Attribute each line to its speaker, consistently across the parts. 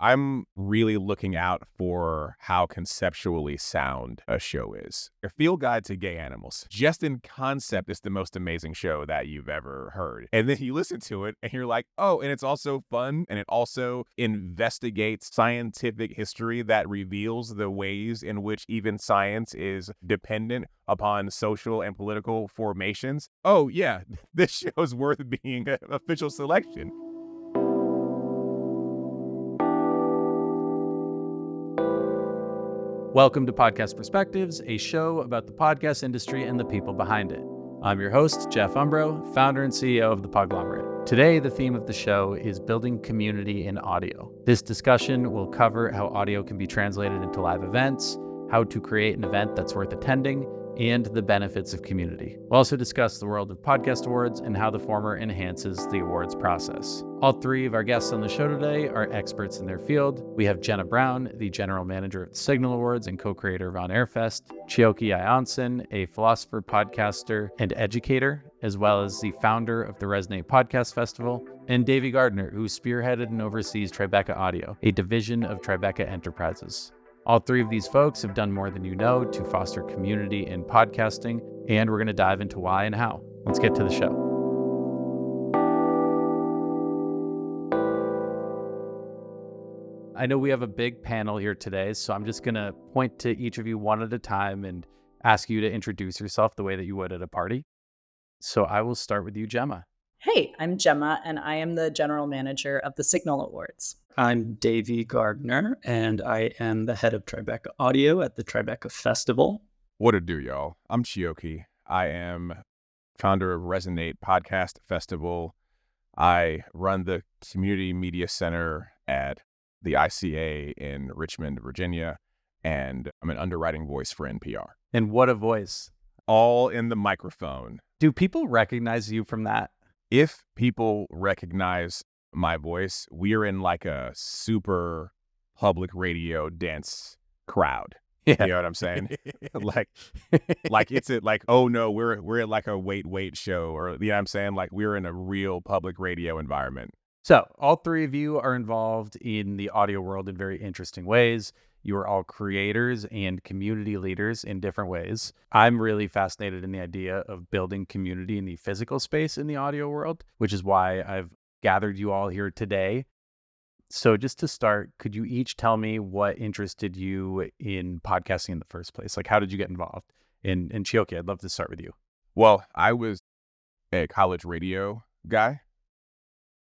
Speaker 1: I'm really looking out for how conceptually sound a show is. A field guide to gay animals. Just in concept, it's the most amazing show that you've ever heard. And then you listen to it and you're like, oh, and it's also fun. And it also investigates scientific history that reveals the ways in which even science is dependent upon social and political formations. Oh, yeah, this show's worth being an official selection.
Speaker 2: Welcome to Podcast Perspectives, a show about the podcast industry and the people behind it. I'm your host, Jeff Umbro, founder and CEO of the Podglomerate. Today, the theme of the show is building community in audio. This discussion will cover how audio can be translated into live events, how to create an event that's worth attending, and the benefits of community. We'll also discuss the world of podcast awards and how the former enhances the awards process. All three of our guests on the show today are experts in their field. We have Jemma Brown, the general manager of the Signal Awards and co-creator of On Air Fest, Chioke I'Anson, a philosopher, podcaster, and educator, as well as the founder of the Resonate Podcast Festival, and Davy Gardner, who spearheaded and oversees Tribeca Audio, a division of Tribeca Enterprises. All three of these folks have done more than you know to foster community in podcasting, and we're going to dive into why and how. Let's get to the show. I know we have a big panel here today, so I'm just going to point to each of you one at a time and ask you to introduce yourself the way that you would at a party. So I will start with you, Jemma.
Speaker 3: Hey, I'm Jemma, and I am the general manager of the Signal Awards.
Speaker 4: I'm Davy Gardner, and I am the head of Tribeca Audio at the Tribeca Festival.
Speaker 1: What it do, y'all? I'm Chioke. I am founder of Resonate Podcast Festival. I run the Community Media Center at the ICA in Richmond, Virginia, and I'm an underwriting voice for NPR.
Speaker 2: And what a voice.
Speaker 1: All in the microphone.
Speaker 2: Do people recognize you from that?
Speaker 1: If people recognize my voice, we're in like a super public radio dense crowd.
Speaker 2: Yeah.
Speaker 1: You know what I'm saying? like it's at like, oh no, we're at like a wait show, or you know what I'm saying? Like we're in a real public radio environment.
Speaker 2: So all three of you are involved in the audio world in very interesting ways. You are all creators and community leaders in different ways. I'm really fascinated in the idea of building community in the physical space in the audio world, which is why I've gathered you all here today. So just to start, could you each tell me what interested you in podcasting in the first place? Like, how did you get involved? And Chioke, I'd love to start with you.
Speaker 1: Well, I was a college radio guy.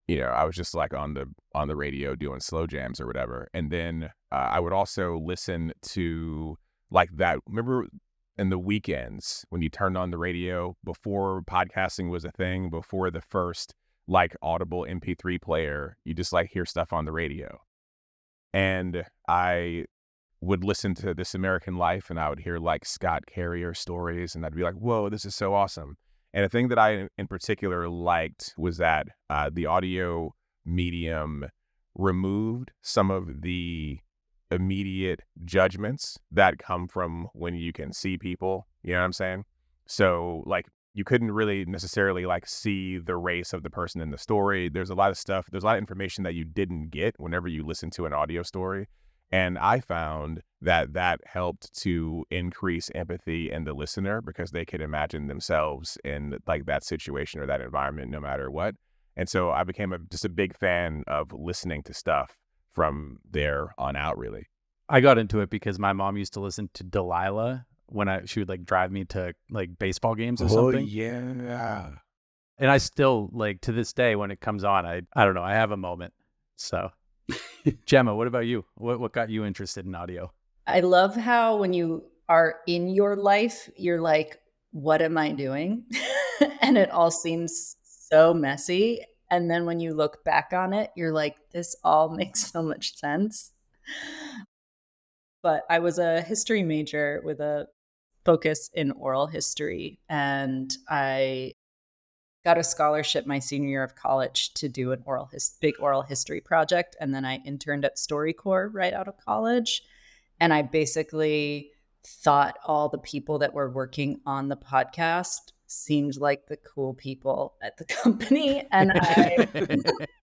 Speaker 1: You know, I was just like on the radio doing slow jams or whatever. And then I would also listen to like that. Remember in the weekends when you turned on the radio before podcasting was a thing, before the first like Audible MP3 player, you just like hear stuff on the radio. And I would listen to This American Life and I would hear like Scott Carrier stories and I'd be like, whoa, this is so awesome. And the thing that I in particular liked was that the audio medium removed some of the immediate judgments that come from when you can see people. You know what I'm saying? So like you couldn't really necessarily like see the race of the person in the story. There's a lot of information that you didn't get whenever you listen to an audio story. And I found that helped to increase empathy in the listener because they could imagine themselves in like that situation or that environment no matter what. And so I became just a big fan of listening to stuff from there on out, really.
Speaker 2: I got into it because my mom used to listen to Delilah when she would like drive me to like baseball games or something.
Speaker 1: Oh, yeah.
Speaker 2: And I still like to this day when it comes on, I don't know, I have a moment. So Jemma, what about you? What got you interested in audio?
Speaker 3: I love how when you are in your life, you're like, what am I doing? And it all seems so messy. And then when you look back on it, you're like, this all makes so much sense. But I was a history major with a focus in oral history. And I got a scholarship my senior year of college to do an big oral history project. And then I interned at StoryCorps right out of college. And I basically thought all the people that were working on the podcast seemed like the cool people at the company. And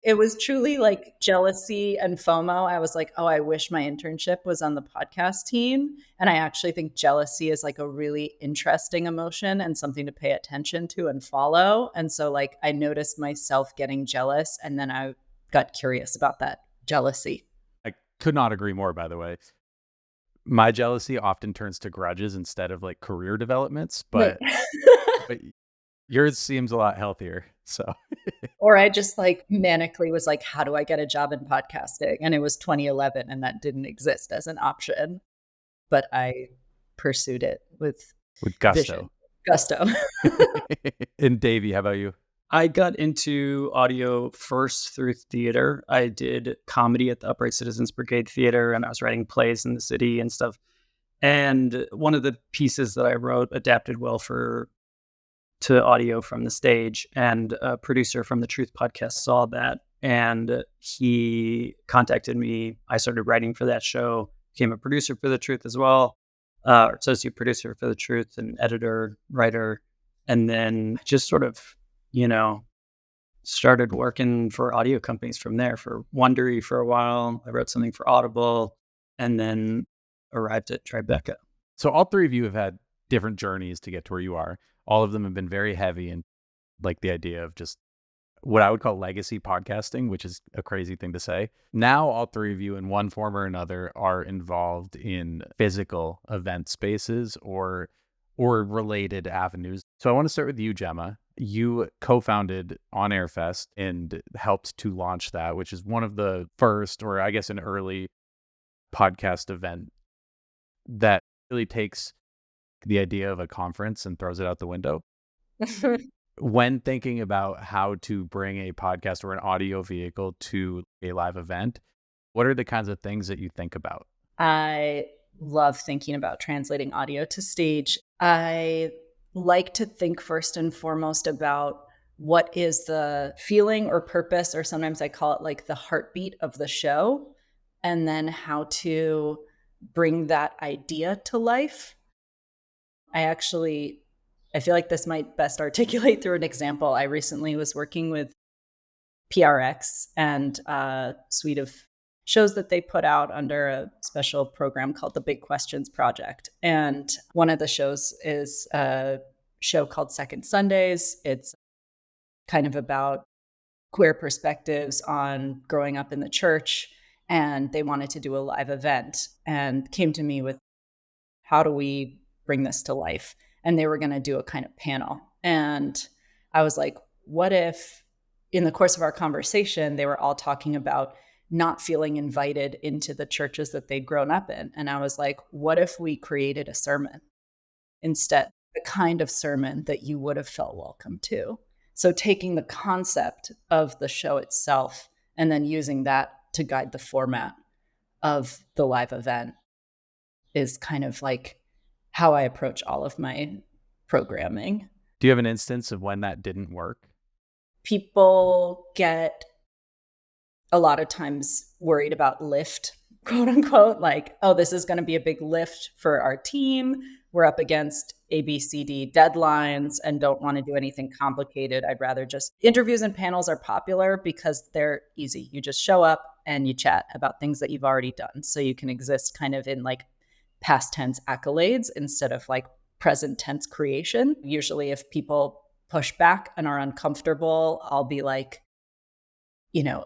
Speaker 3: it was truly like jealousy and FOMO. I was like, oh, I wish my internship was on the podcast team. And I actually think jealousy is like a really interesting emotion and something to pay attention to and follow. And so like I noticed myself getting jealous, and then I got curious about that jealousy.
Speaker 2: I could not agree more, by the way. My jealousy often turns to grudges instead of like career developments, but yours seems a lot healthier. So
Speaker 3: Or I just like manically was like, how do I get a job in podcasting? And it was 2011 and that didn't exist as an option. But I pursued it with
Speaker 2: gusto.
Speaker 3: Gusto.
Speaker 2: And Davey, how about you?
Speaker 4: I got into audio first through theater. I did comedy at the Upright Citizens Brigade Theater, and I was writing plays in the city and stuff. And one of the pieces that I wrote adapted well to audio from the stage. And a producer from the Truth podcast saw that, and he contacted me. I started writing for that show, became a producer for the Truth as well, associate producer for the Truth, and editor, writer, and then just sort of, started working for audio companies from there. For Wondery for a while, I wrote something for Audible, and then arrived at Tribeca.
Speaker 2: So all three of you have had different journeys to get to where you are. All of them have been very heavy in like the idea of just what I would call legacy podcasting, which is a crazy thing to say. Now, all three of you in one form or another are involved in physical event spaces or related avenues. So I want to start with you, Jemma. You co-founded On Air Fest and helped to launch that, which is one of the first, or I guess an early podcast event that really takes the idea of a conference and throws it out the window. When thinking about how to bring a podcast or an audio vehicle to a live event, what are the kinds of things that you think about?
Speaker 3: I love thinking about translating audio to stage. I like to think first and foremost about what is the feeling or purpose, or sometimes I call it like the heartbeat of the show, and then how to bring that idea to life. I feel like this might best articulate through an example. I recently was working with PRX and a suite of shows that they put out under a special program called the Big Questions Project. And one of the shows is a show called Second Sundays. It's kind of about queer perspectives on growing up in the church. And they wanted to do a live event and came to me with, how do we bring this to life? And they were going to do a kind of panel. And I was like, what if in the course of our conversation, they were all talking about not feeling invited into the churches that they'd grown up in? And I was like, what if we created a sermon instead, the kind of sermon that you would have felt welcome to? So taking the concept of the show itself and then using that to guide the format of the live event is kind of like how I approach all of my programming.
Speaker 2: Do you have an instance of when that didn't work?
Speaker 3: People get a lot of times worried about lift, quote unquote, like, oh, this is going to be a big lift for our team. We're up against ABCD deadlines and don't want to do anything complicated. I'd rather just, interviews and panels are popular because they're easy. You just show up and you chat about things that you've already done. So you can exist kind of in like past tense accolades instead of like present tense creation. Usually if people push back and are uncomfortable, I'll be like,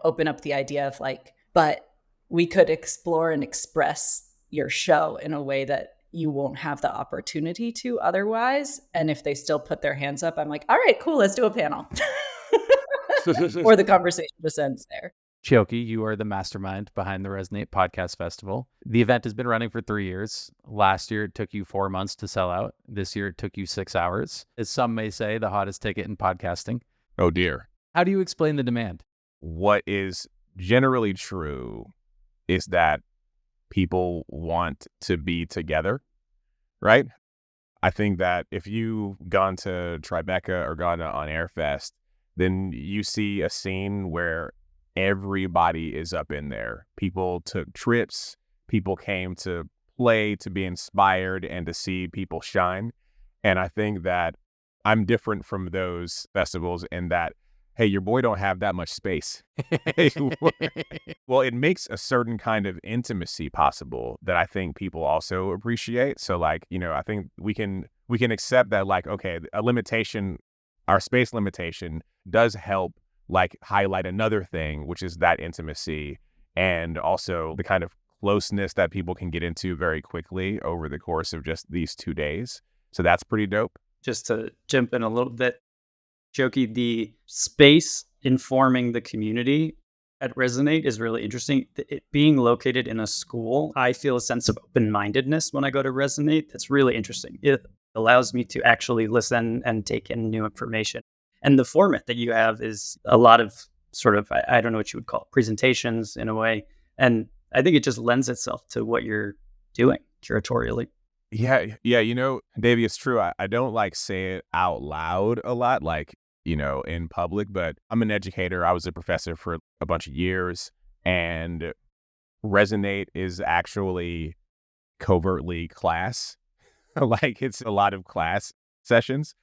Speaker 3: open up the idea of like, but we could explore and express your show in a way that you won't have the opportunity to otherwise. And if they still put their hands up, I'm like, all right, cool, let's do a panel. Or the conversation just ends there.
Speaker 2: Chioke, you are the mastermind behind the Resonate Podcast Festival. The event has been running for 3 years. Last year, it took you 4 months to sell out. This year, it took you 6 hours. As some may say, the hottest ticket in podcasting.
Speaker 1: Oh, dear.
Speaker 2: How do you explain the demand?
Speaker 1: What is generally true is that people want to be together, right? I think that if you've gone to Tribeca or gone to On Air Fest, then you see a scene where everybody is up in there. People took trips. People came to play, to be inspired, and to see people shine. And I think that I'm different from those festivals in that, hey, your boy don't have that much space. Well, it makes a certain kind of intimacy possible that I think people also appreciate. So like, I think we can accept that like, okay, a limitation, our space limitation does help like highlight another thing, which is that intimacy and also the kind of closeness that people can get into very quickly over the course of just these 2 days. So that's pretty dope.
Speaker 4: Just to jump in a little bit, Chioke, the space informing the community at Resonate is really interesting. It being located in a school, I feel a sense of open-mindedness when I go to Resonate. That's really interesting. It allows me to actually listen and take in new information. And the format that you have is a lot of sort of, I don't know what you would call it, presentations in a way. And I think it just lends itself to what you're doing curatorially.
Speaker 1: Yeah, Davey, it's true. I don't like say it out loud a lot, like, in public, but I'm an educator. I was a professor for a bunch of years, and Resonate is actually covertly class. Like, it's a lot of class sessions.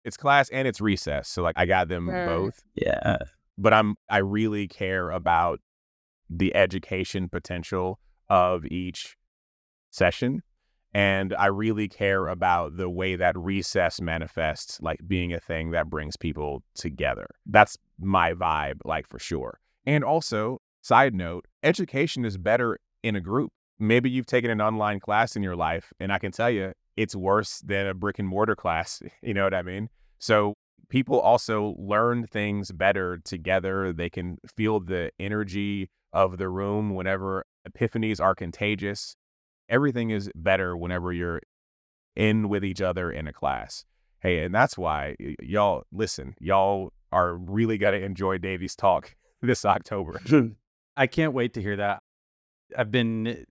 Speaker 1: It's class and it's recess. So like I got them both.
Speaker 4: Yeah.
Speaker 1: But I really care about the education potential of each session. And I really care about the way that recess manifests, like being a thing that brings people together. That's my vibe, like for sure. And also, side note, education is better in a group. Maybe you've taken an online class in your life, and I can tell you it's worse than a brick and mortar class. You know what I mean? So people also learn things better together. They can feel the energy of the room whenever epiphanies are contagious. Everything is better whenever you're in with each other in a class. Hey, and that's why y'all are really going to enjoy Davy's talk this October.
Speaker 2: I can't wait to hear that. I've been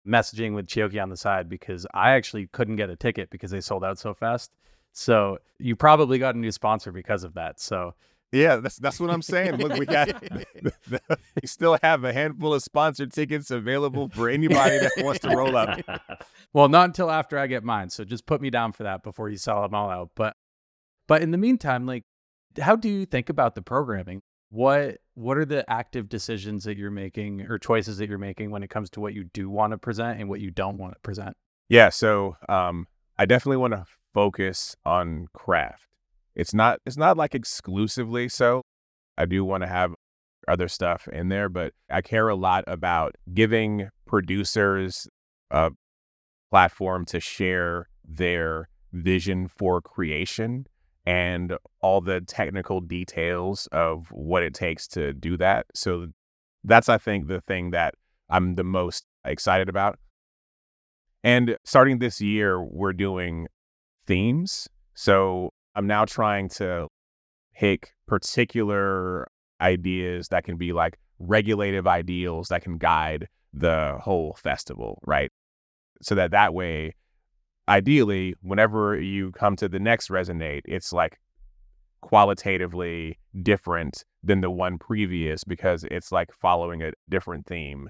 Speaker 2: messaging with Chioke on the side because I actually couldn't get a ticket because they sold out so fast. So you probably got a new sponsor because of that. So
Speaker 1: yeah, that's what I'm saying. Look, we still have a handful of sponsored tickets available for anybody that wants to roll up.
Speaker 2: Well, not until after I get mine. So just put me down for that before you sell them all out. But in the meantime, like, how do you think about the programming? What are the active decisions that you're making or choices that you're making when it comes to what you do want to present and what you don't want to present?
Speaker 1: Yeah, so I definitely want to focus on craft. It's not like exclusively so. I do want to have other stuff in there, but I care a lot about giving producers a platform to share their vision for creation and all the technical details of what it takes to do that. So that's, I think, the thing that I'm the most excited about. And starting this year, we're doing themes. So I'm now trying to pick particular ideas that can be like regulative ideals that can guide the whole festival, right? So that way, ideally, whenever you come to the next Resonate, it's like qualitatively different than the one previous because it's like following a different theme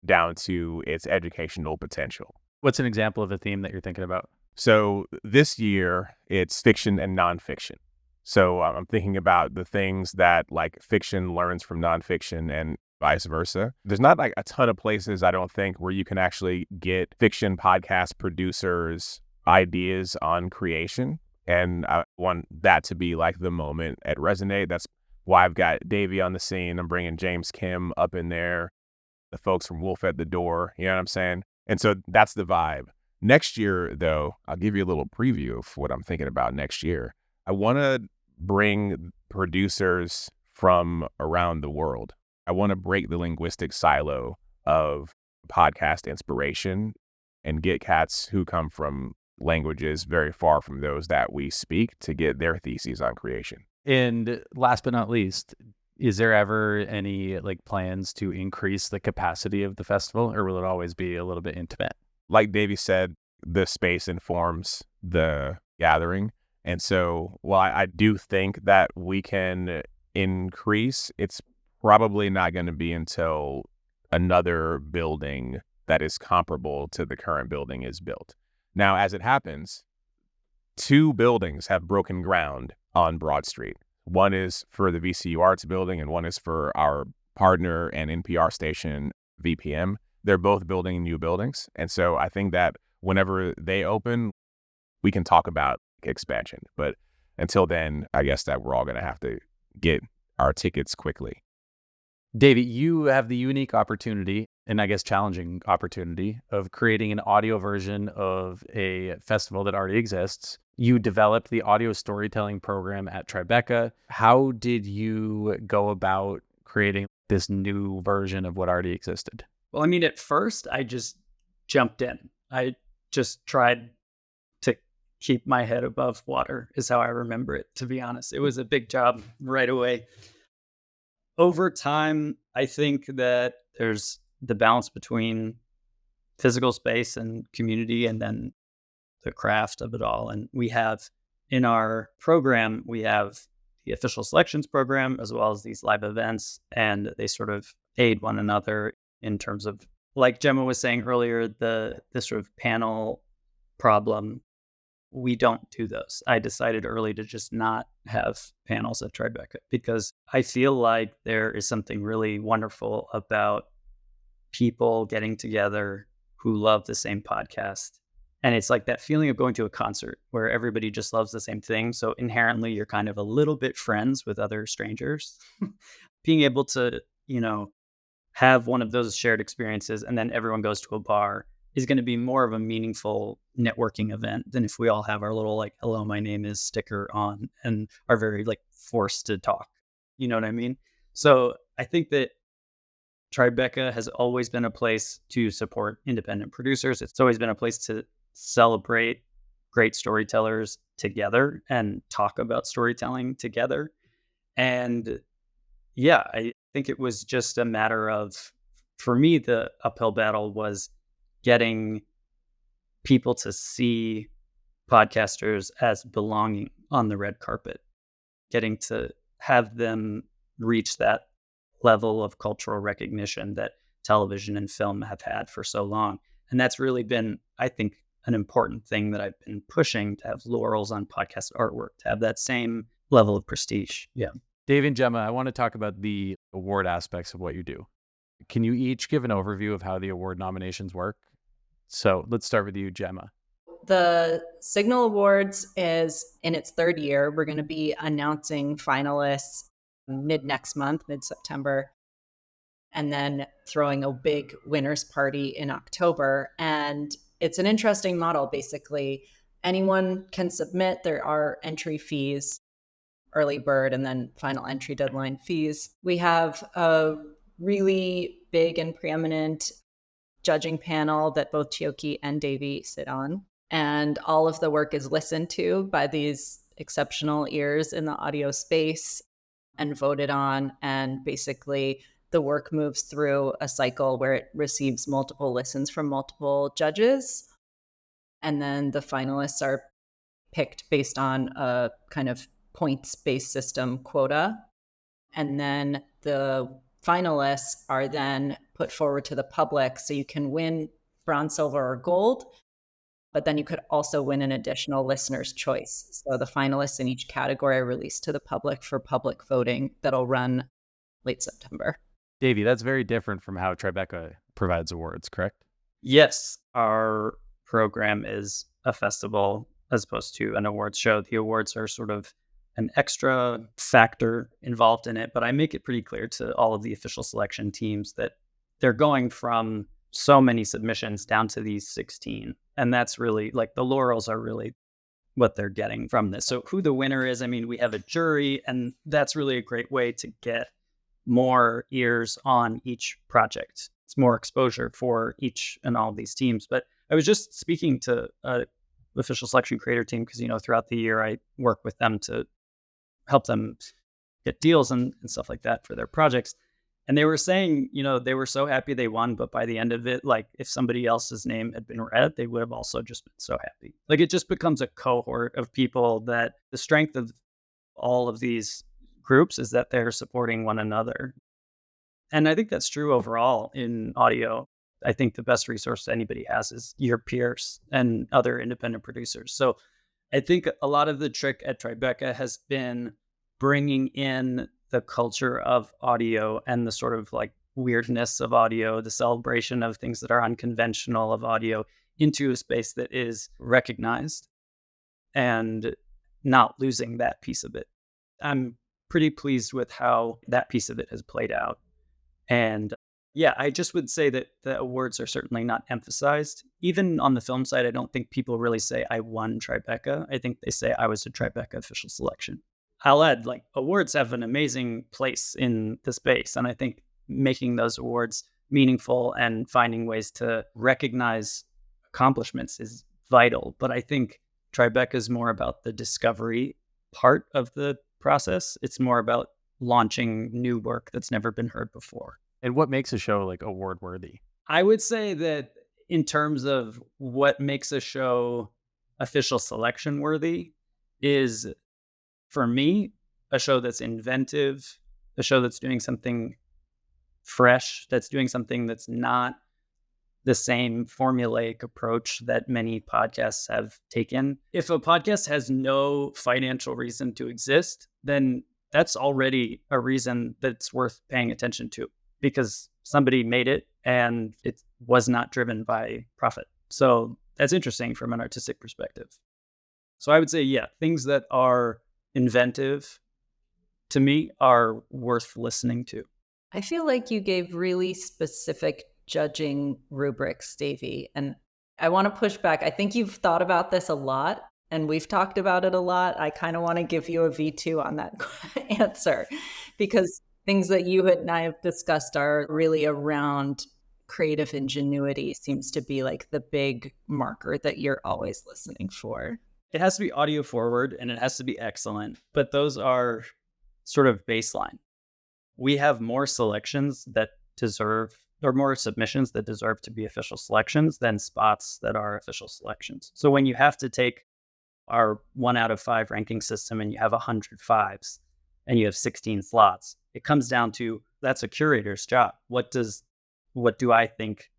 Speaker 1: down to its educational potential.
Speaker 2: What's an example of a theme that you're thinking about?
Speaker 1: So this year, it's fiction and nonfiction. So I'm thinking about the things that like fiction learns from nonfiction and vice versa. There's not like a ton of places, I don't think, where you can actually get fiction podcast producers' ideas on creation. And I want that to be like the moment at Resonate. That's why I've got Davy on the scene. I'm bringing James Kim up in there, the folks from Wolf at the Door. You know what I'm saying? And so that's the vibe. Next year, though, I'll give you a little preview of what I'm thinking about next year. I want to bring producers from around the world. I want to break the linguistic silo of podcast inspiration and get cats who come from languages very far from those that we speak to get their theses on creation.
Speaker 2: And last but not least, is there ever any like plans to increase the capacity of the festival, or will it always be a little bit intimate?
Speaker 1: Like Davey said, the space informs the gathering. And so while I do think that we can increase, it's probably not going to be until another building that is comparable to the current building is built. Now, as it happens, 2 buildings have broken ground on Broad Street. One is for the VCU Arts building, and one is for our partner and NPR station, VPM. They're both building new buildings. And so I think that whenever they open, we can talk about expansion. But until then, I guess that we're all going to have to get our tickets quickly.
Speaker 2: Davey, you have the unique opportunity, and I guess challenging opportunity, of creating an audio version of a festival that already exists. You developed the audio storytelling program at Tribeca. How did you go about creating this new version of what already existed?
Speaker 4: Well, I mean, at first, I just jumped in. I just tried to keep my head above water, is how I remember it, to be honest. It was a big job right away. Over time, I think that there's the balance between physical space and community, and then the craft of it all. And we have in our program, we have the official selections program as well as these live events, and they sort of aid one another in terms of, like Jemma was saying earlier, the sort of panel problem. We don't do those. I decided early to just not have panels at Tribeca because I feel like there is something really wonderful about people getting together who love the same podcast. And it's like that feeling of going to a concert where everybody just loves the same thing. So inherently, you're kind of a little bit friends with other strangers. Being able to, have one of those shared experiences and then everyone goes to a bar is going to be more of a meaningful networking event than if we all have our little like, hello, my name is sticker on and are very like forced to talk. You know what I mean? So I think that Tribeca has always been a place to support independent producers. It's always been a place to celebrate great storytellers together and talk about storytelling together. And yeah, I think it was just a matter of, for me, the uphill battle was getting people to see podcasters as belonging on the red carpet, getting to have them reach that level of cultural recognition that television and film have had for so long. And that's really been, I think, an important thing that I've been pushing, to have laurels on podcast artwork, to have that same level of prestige. Yeah.
Speaker 2: Dave and Jemma, I want to talk about the award aspects of what you do. Can you each give an overview of how the award nominations work? So let's start with you, Jemma.
Speaker 3: The Signal Awards is in its third year. We're going to be announcing finalists mid-next month, mid-September, and then throwing a big winners party in October. And it's an interesting model, basically. Anyone can submit. There are entry fees, early bird, and then final entry deadline fees. We have a really big and preeminent judging panel that both Chioke and Davy sit on. And all of the work is listened to by these exceptional ears in the audio space and voted on. And basically, the work moves through a cycle where it receives multiple listens from multiple judges. And then the finalists are picked based on a kind of points-based system quota. And then the finalists are then put forward to the public. So you can win bronze, silver, or gold, but then you could also win an additional listener's choice. So the finalists in each category are released to the public for public voting that'll run late September.
Speaker 2: Davey, that's very different from how Tribeca provides awards, correct?
Speaker 4: Yes, our program is a festival as opposed to an awards show. The awards are sort of an extra factor involved in it, but I make it pretty clear to all of the official selection teams that they're going from so many submissions down to these 16. And that's really like the laurels are really what they're getting from this. So who the winner is, I mean, we have a jury, and that's really a great way to get more ears on each project. It's more exposure for each and all of these teams. But I was just speaking to a official selection creator team because, throughout the year I work with them to help them get deals and stuff like that for their projects. And they were saying, they were so happy they won, but by the end of it, like if somebody else's name had been read, they would have also just been so happy. Like it just becomes a cohort of people that the strength of all of these groups is that they're supporting one another. And I think that's true overall in audio. I think the best resource anybody has is your peers and other independent producers. So I think a lot of the trick at Tribeca has been bringing in the culture of audio and the sort of like weirdness of audio, the celebration of things that are unconventional of audio into a space that is recognized and not losing that piece of it. I'm pretty pleased with how that piece of it has played out. And yeah, I just would say that the awards are certainly not emphasized. Even on the film side, I don't think people really say I won Tribeca. I think they say I was a Tribeca official selection. I'll add, like, awards have an amazing place in the space. And I think making those awards meaningful and finding ways to recognize accomplishments is vital. But I think Tribeca is more about the discovery part of the process. It's more about launching new work that's never been heard before.
Speaker 2: And what makes a show like award worthy?
Speaker 4: I would say that in terms of what makes a show official selection worthy is, for me, a show that's inventive, a show that's doing something fresh, that's doing something that's not the same formulaic approach that many podcasts have taken. If a podcast has no financial reason to exist, then that's already a reason that's worth paying attention to, because somebody made it and it was not driven by profit. So that's interesting from an artistic perspective. So I would say, yeah, things that are inventive to me are worth listening to.
Speaker 3: I feel like you gave really specific judging rubrics, Davy. And I want to push back. I think you've thought about this a lot and we've talked about it a lot. I kind of want to give you a V2 on that answer, because things that you and I have discussed are really around creative ingenuity. Seems to be like the big marker that you're always listening for.
Speaker 4: It has to be audio forward and it has to be excellent, but those are sort of baseline. We have more selections that deserve, or more submissions that deserve to be official selections than spots that are official selections. So when you have to take our 1 out of 5 ranking system and you have 100 fives and you have 16 slots, it comes down to, that's a curator's job. What do I think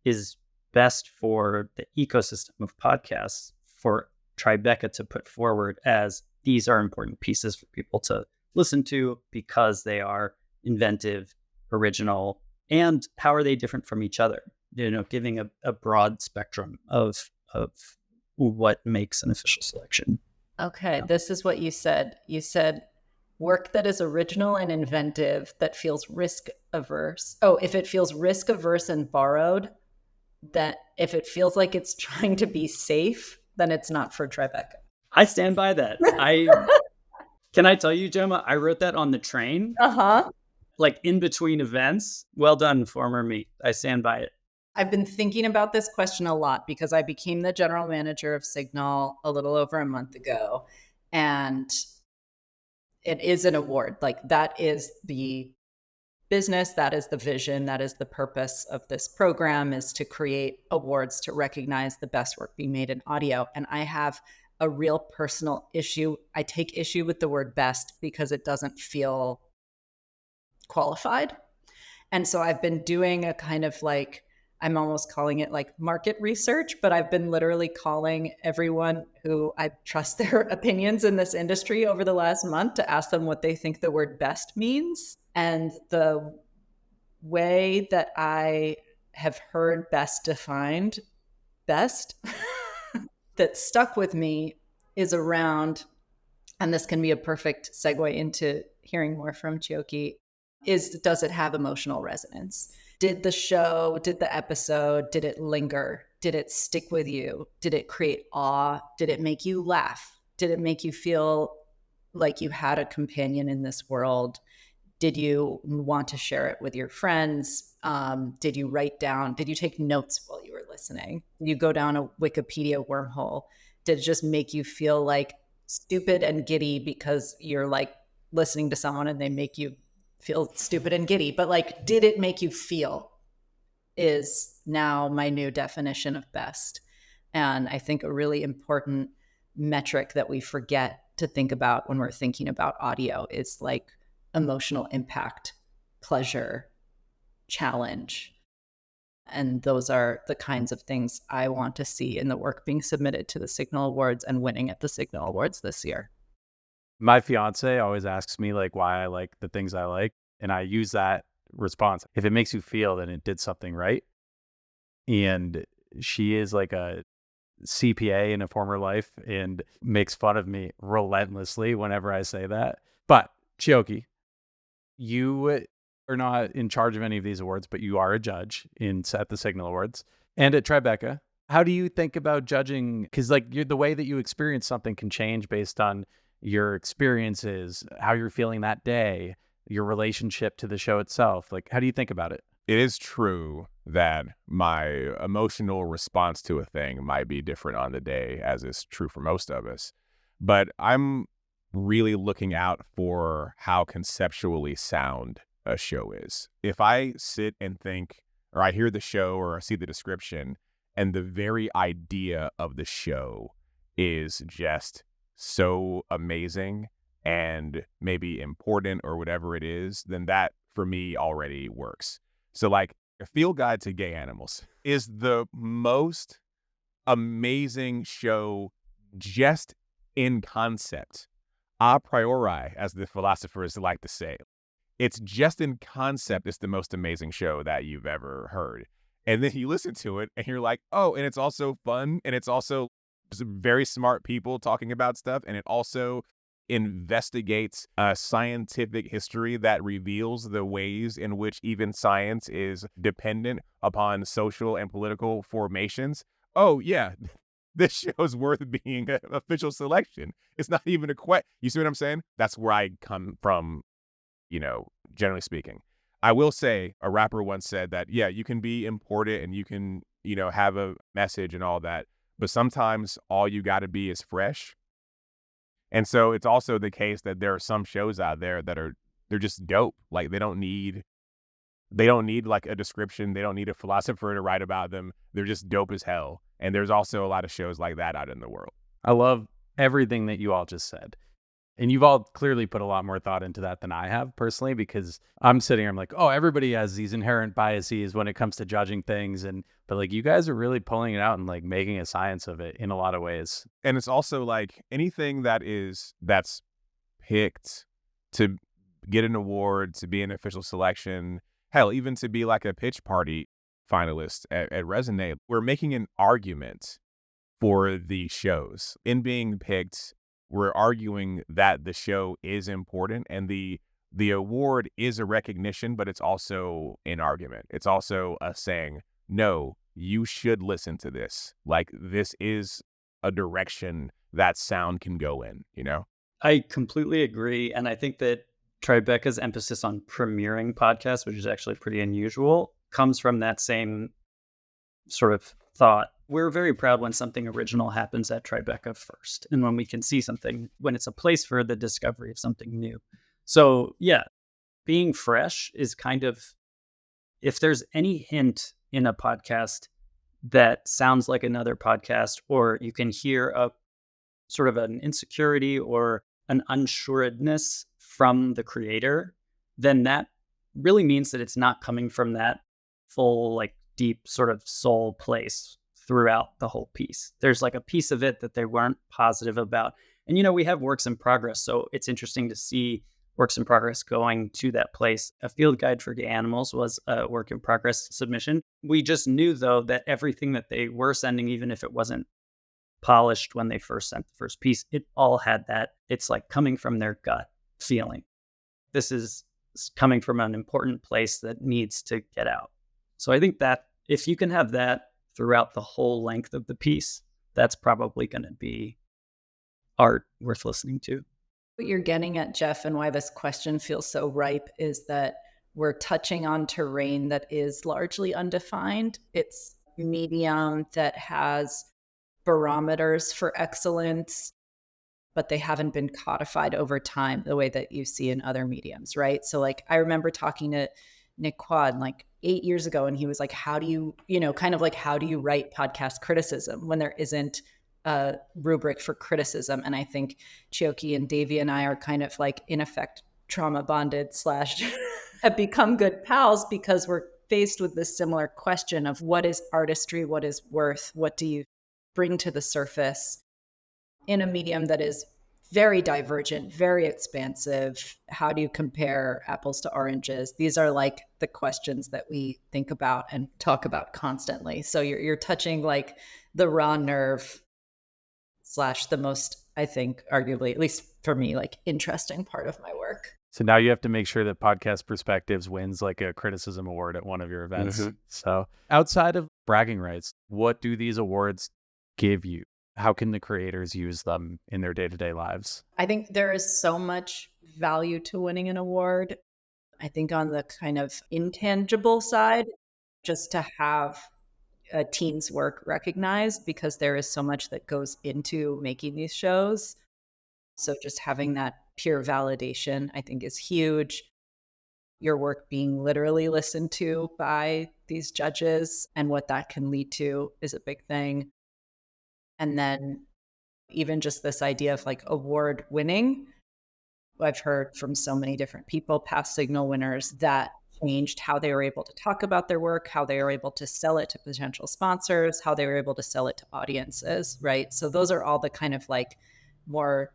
Speaker 4: is best for the ecosystem of podcasts for Tribeca to put forward as these are important pieces for people to listen to because they are inventive, original, and how are they different from each other? Giving a broad spectrum of what makes an official selection.
Speaker 3: Okay, this is what you said. You said work that is original and inventive that feels risk averse. Oh, if it feels risk averse and borrowed, that if it feels like it's trying to be safe, then it's not for Tribeca.
Speaker 4: I stand by that. Can I tell you, Gemma, I wrote that on the train. Like in between events. Well done, former me. I stand by it.
Speaker 3: I've been thinking about this question a lot because I became the general manager of Signal a little over a month ago. And it is an award. Like, that is the business, that is the vision, that is the purpose of this program, is to create awards to recognize the best work being made in audio. And I have a real personal issue. I take issue with the word best because it doesn't feel qualified. And so I've been doing a kind of like, I'm almost calling it like market research, but I've been literally calling everyone who I trust their opinions in this industry over the last month to ask them what they think the word best means. And the way that I have heard best defined, best, that stuck with me is around, and this can be a perfect segue into hearing more from Chioke, is, does it have emotional resonance? Did the show, did the episode, did it linger? Did it stick with you? Did it create awe? Did it make you laugh? Did it make you feel like you had a companion in this world? Did you want to share it with your friends? Did you write down, did you take notes while you were listening? Did you go down a Wikipedia wormhole? Did it just make you feel like stupid and giddy because you're like listening to someone and they make you feel stupid and giddy? But like, did it make you feel is now my new definition of best. And I think a really important metric that we forget to think about when we're thinking about audio is like emotional impact, pleasure, challenge. And those are the kinds of things I want to see in the work being submitted to the Signal Awards and winning at the Signal Awards this year.
Speaker 2: My fiance always asks me like why I like the things I like, and I use that response. If it makes you feel, then it did something right. And she is like a CPA in a former life and makes fun of me relentlessly whenever I say that. But Chioke, you are not in charge of any of these awards, but you are a judge at the Signal Awards and at Tribeca. How do you think about judging? Because like the way that you experience something can change based on your experiences, how you're feeling that day, your relationship to the show itself. Like, how do you think about it?
Speaker 1: It is true that my emotional response to a thing might be different on the day, as is true for most of us. But I'm really looking out for how conceptually sound a show is. If I sit and think, or I hear the show or I see the description, and the very idea of the show is just so amazing and maybe important or whatever it is, then that for me already works. So like A Field Guide to Gay Animals is the most amazing show just in concept. A priori, as the philosophers like to say. It's just in concept, it's the most amazing show that you've ever heard. And then you listen to it and you're like, oh, and it's also fun. And it's also some very smart people talking about stuff. And it also investigates a scientific history that reveals the ways in which even science is dependent upon social and political formations. Oh, yeah, this show's worth being an official selection. It's not even a question. You see what I'm saying? That's where I come from, generally speaking. I will say a rapper once said that, yeah, you can be important and you can, have a message and all that, but sometimes all you got to be is fresh. And so it's also the case that there are some shows out there that they're just dope. Like they don't need like a description. They don't need a philosopher to write about them. They're just dope as hell. And there's also a lot of shows like that out in the world.
Speaker 2: I love everything that you all just said. And you've all clearly put a lot more thought into that than I have personally, because I'm sitting here, I'm like, oh, everybody has these inherent biases when it comes to judging things. But like you guys are really pulling it out and like making a science of it in a lot of ways.
Speaker 1: And it's also like anything that's picked to get an award, to be an official selection, hell, even to be like a pitch party finalist at Resonate, we're making an argument for the shows. In being picked, we're arguing that the show is important and the award is a recognition, but it's also an argument. It's also a saying, no, you should listen to this. Like this is a direction that sound can go in,
Speaker 4: I completely agree. And I think that Tribeca's emphasis on premiering podcasts, which is actually pretty unusual, comes from that same sort of thought. We're very proud when something original happens at Tribeca first, and when we can see something, when it's a place for the discovery of something new. So yeah, being fresh is kind of, if there's any hint in a podcast that sounds like another podcast, or you can hear a sort of an insecurity or an unsureness from the creator, then that really means that it's not coming from that full, like deep sort of soul place throughout the whole piece. There's like a piece of it that they weren't positive about. And, we have works in progress. So it's interesting to see works in progress going to that place. A Field Guide for Gay Animals was a work in progress submission. We just knew, though, that everything that they were sending, even if it wasn't polished when they first sent the first piece, it all had that. It's like coming from their gut feeling. This is coming from an important place that needs to get out. So I think that if you can have that throughout the whole length of the piece, that's probably going to be art worth listening to.
Speaker 3: What you're getting at, Jeff, and why this question feels so ripe is that we're touching on terrain that is largely undefined. It's medium that has barometers for excellence, but they haven't been codified over time the way that you see in other mediums, right? So like I remember talking to Nick Quad like 8 years ago, and he was like, how do you write podcast criticism when there isn't a rubric for criticism? And I think Chioke and Davy and I are kind of like, in effect, trauma bonded / have become good pals because we're faced with this similar question of what is artistry, what is worth, what do you bring to the surface in a medium that is very divergent, very expansive. How do you compare apples to oranges? These are like the questions that we think about and talk about constantly. So you're touching like the raw nerve slash the most, I think, arguably, at least for me, like interesting part of my work.
Speaker 2: So now you have to make sure that Podcast Perspectives wins like a criticism award at one of your events. So outside of bragging rights, what do these awards give you? How can the creators use them in their day-to-day lives?
Speaker 3: I think there is so much value to winning an award. I think on the kind of intangible side, just to have a team's work recognized, because there is so much that goes into making these shows. So just having that pure validation, I think, is huge. Your work being literally listened to by these judges and what that can lead to is a big thing. And then even just this idea of like award winning, I've heard from so many different people, past Signal winners, that changed how they were able to talk about their work, how they were able to sell it to potential sponsors, how they were able to sell it to audiences, right? So those are all the kind of like more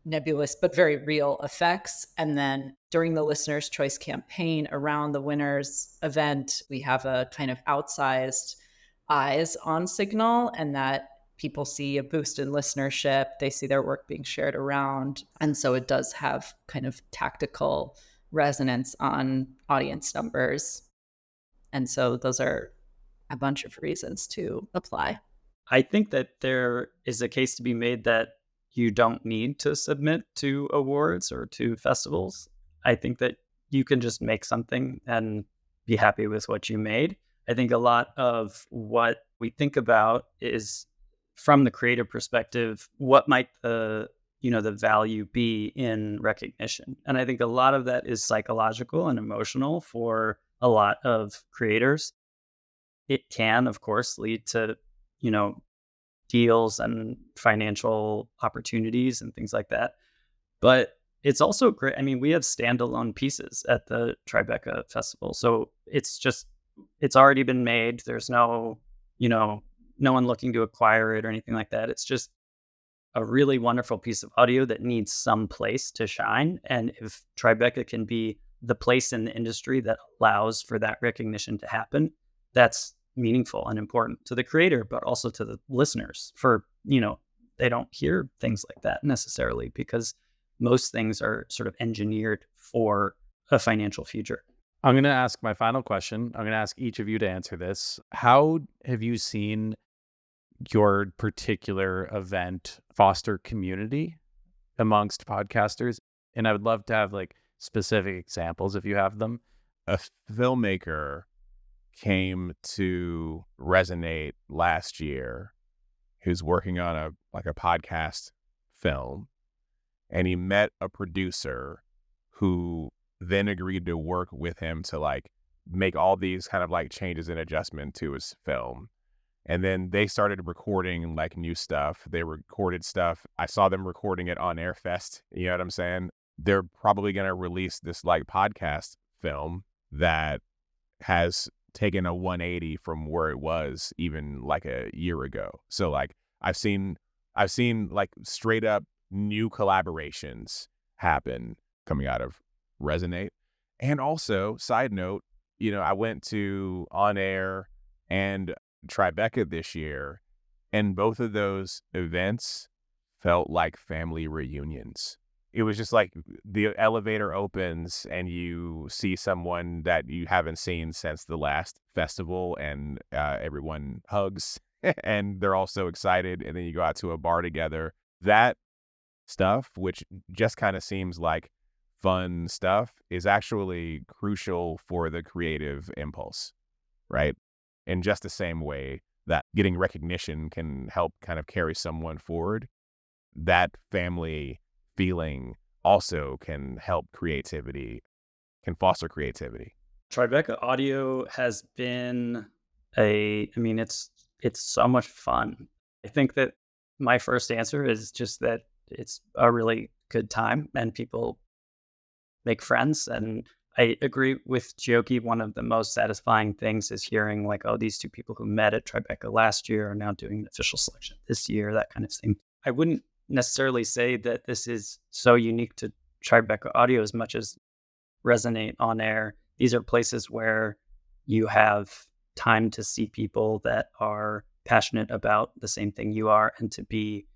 Speaker 3: nebulous but very real effects. And then during the Listener's Choice campaign around the winners event, we have a kind of outsized eyes on Signal, and that people see a boost in listenership, they see their work being shared around. And so it does have kind of tactical resonance on audience numbers. And so those are a bunch of reasons to apply.
Speaker 4: I think that there is a case to be made that you don't need to submit to awards or to festivals. I think that you can just make something and be happy with what you made. I think a lot of what we think about is from the creative perspective, what might the value be in recognition? And I think a lot of that is psychological and emotional for a lot of creators. It can, of course, lead to, deals and financial opportunities and things like that. But it's also great. I mean, we have standalone pieces at the Tribeca Festival. So it's already been made. There's no one looking to acquire it or anything like that. It's just a really wonderful piece of audio that needs some place to shine. And if Tribeca can be the place in the industry that allows for that recognition to happen, that's meaningful and important to the creator, but also to the listeners. For, they don't hear things like that necessarily because most things are sort of engineered for a financial future.
Speaker 2: I'm going to ask my final question. I'm going to ask each of you to answer this. How have you seen your particular event foster community amongst podcasters? And I would love to have like specific examples if you have them.
Speaker 1: A filmmaker came to Resonate last year who's working on a podcast film, and he met a producer who then agreed to work with him to like make all these kind of like changes and adjustment to his film. And then they started recording like new stuff. They recorded stuff. I saw them recording it on Airfest. You know what I'm saying? They're probably going to release this like podcast film that has taken a 180 from where it was even like a year ago. So like I've seen like straight up new collaborations happen coming out of Resonate. And also, side note, I went to On Air and Tribeca this year, and both of those events felt like family reunions. It was just like the elevator opens and you see someone that you haven't seen since the last festival, and everyone hugs and they're all so excited, and then you go out to a bar together. That stuff, which just kind of seems like fun stuff, is actually crucial for the creative impulse, right? In just the same way that getting recognition can help kind of carry someone forward, that family feeling also can help creativity, can foster creativity.
Speaker 4: Tribeca Audio has been it's so much fun. I think that my first answer is just that it's a really good time and people make friends. And I agree with Chioke. One of the most satisfying things is hearing like, oh, these two people who met at Tribeca last year are now doing the official selection this year, that kind of thing. I wouldn't necessarily say that this is so unique to Tribeca Audio as much as Resonate on air. These are places where you have time to see people that are passionate about the same thing you are and to be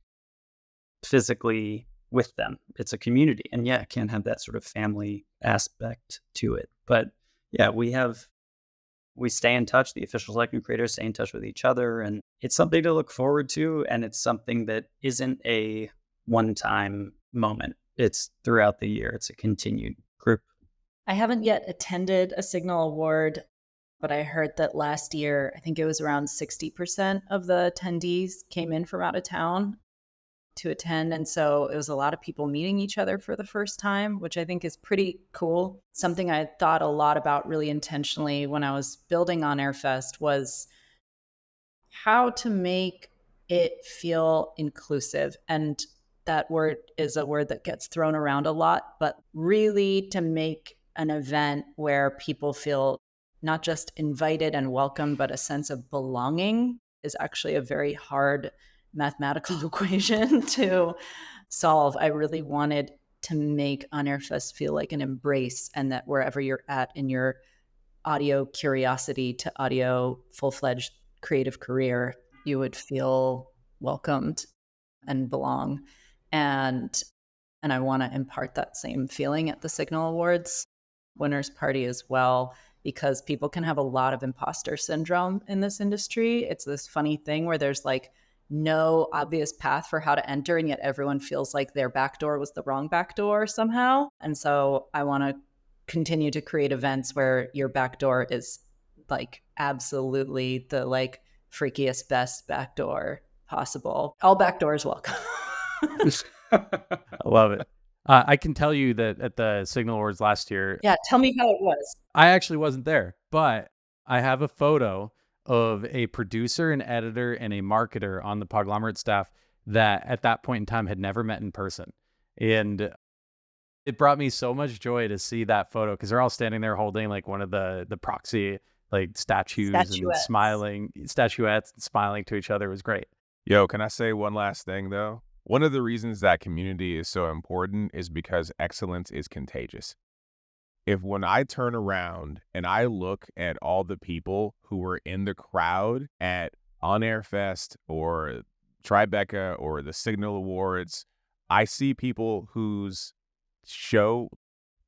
Speaker 4: physically with them. It's a community. And yeah, it can have that sort of family aspect to it. But yeah, we stay in touch. The official selected creators stay in touch with each other. And it's something to look forward to. And it's something that isn't a one-time moment. It's throughout the year. It's a continued group.
Speaker 3: I haven't yet attended a Signal Award, but I heard that last year, I think it was around 60% of the attendees came in from out of town to attend. And so it was a lot of people meeting each other for the first time, which I think is pretty cool. Something I thought a lot about really intentionally when I was building On Air Fest was how to make it feel inclusive. And that word is a word that gets thrown around a lot, but really to make an event where people feel not just invited and welcome, but a sense of belonging is actually a very hard mathematical equation to solve. I really wanted to make On Air Fest feel like an embrace, and that wherever you're at in your audio curiosity to audio full-fledged creative career, you would feel welcomed and belong. And I want to impart that same feeling at the Signal Awards winners party as well, because people can have a lot of imposter syndrome in this industry. It's this funny thing where there's like no obvious path for how to enter, and yet everyone feels like their back door was the wrong back door somehow. And so I want to continue to create events where your back door is like absolutely the like freakiest, best back door possible. All back doors welcome.
Speaker 2: I love it. I can tell you that at the Signal Awards last year,
Speaker 3: Yeah, tell me how it was.
Speaker 2: I actually wasn't there, but I have a photo of a producer, an editor, and a marketer on the Podglomerate staff that at that point in time had never met in person. And it brought me so much joy to see that photo because they're all standing there holding like one of the proxy like statuettes and statuettes and smiling to each other. It was great.
Speaker 1: Yo, can I say one last thing though? One of the reasons that community is so important is because excellence is contagious. If when I turn around and I look at all the people who were in the crowd at On Air Fest or Tribeca or the Signal Awards, I see people whose show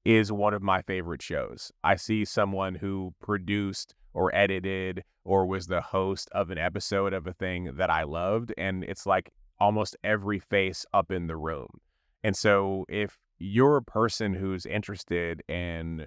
Speaker 1: is one of my favorite shows. I see someone who produced or edited or was the host of an episode of a thing that I loved, and it's like almost every face up in the room. And so if you're a person who's interested in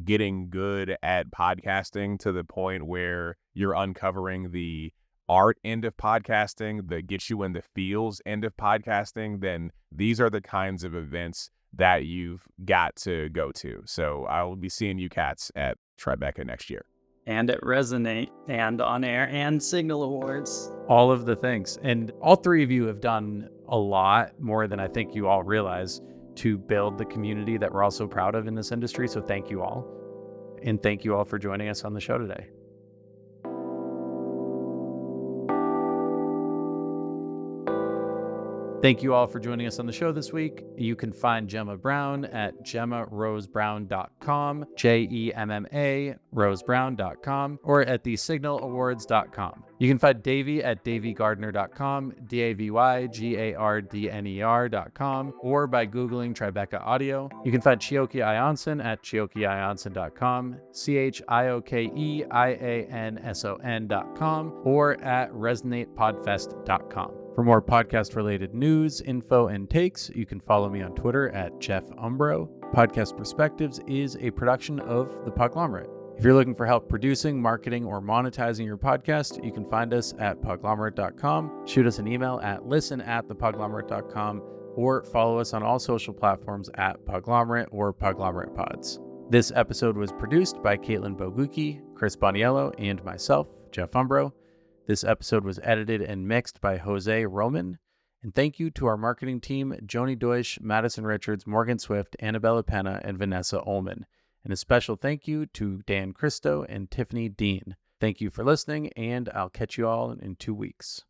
Speaker 1: getting good at podcasting to the point where you're uncovering the art end of podcasting, the get you in the feels end of podcasting, then these are the kinds of events that you've got to go to. So I will be seeing you cats at Tribeca next year.
Speaker 4: And at Resonate and On Air and Signal Awards.
Speaker 2: All of the things. And all three of you have done a lot more than I think you all realize to build the community that we're all so proud of in this industry. So thank you all. And thank you all for joining us on the show today. Thank you all for joining us on the show this week. You can find Jemma Brown at jemmarosebrown.com, Jemma rosebrown.com, or at thesignalawards.com. You can find Davy at davygardner.com, DAVYGARDNER.com, or by Googling Tribeca Audio. You can find Chioke I'Anson at ChiokeI'Anson.com, ChiokeI'Anson.com, or at resonatepodfest.com. For more podcast-related news, info, and takes, you can follow me on Twitter at Jeff Umbro. Podcast Perspectives is a production of the Podglomerate. If you're looking for help producing, marketing, or monetizing your podcast, you can find us at podglomerate.com. Shoot us an email at listen@thepodglomerate.com, or follow us on all social platforms at Podglomerate or Podglomerate Pods. This episode was produced by Caitlin Bogucki, Chris Boniello, and myself, Jeff Umbro. This episode was edited and mixed by Jose Roman. And thank you to our marketing team, Joni Deutsch, Madison Richards, Morgan Swift, Annabella Penna, and Vanessa Ullman. And a special thank you to Dan Christo and Tiffany Dean. Thank you for listening, and I'll catch you all in 2 weeks.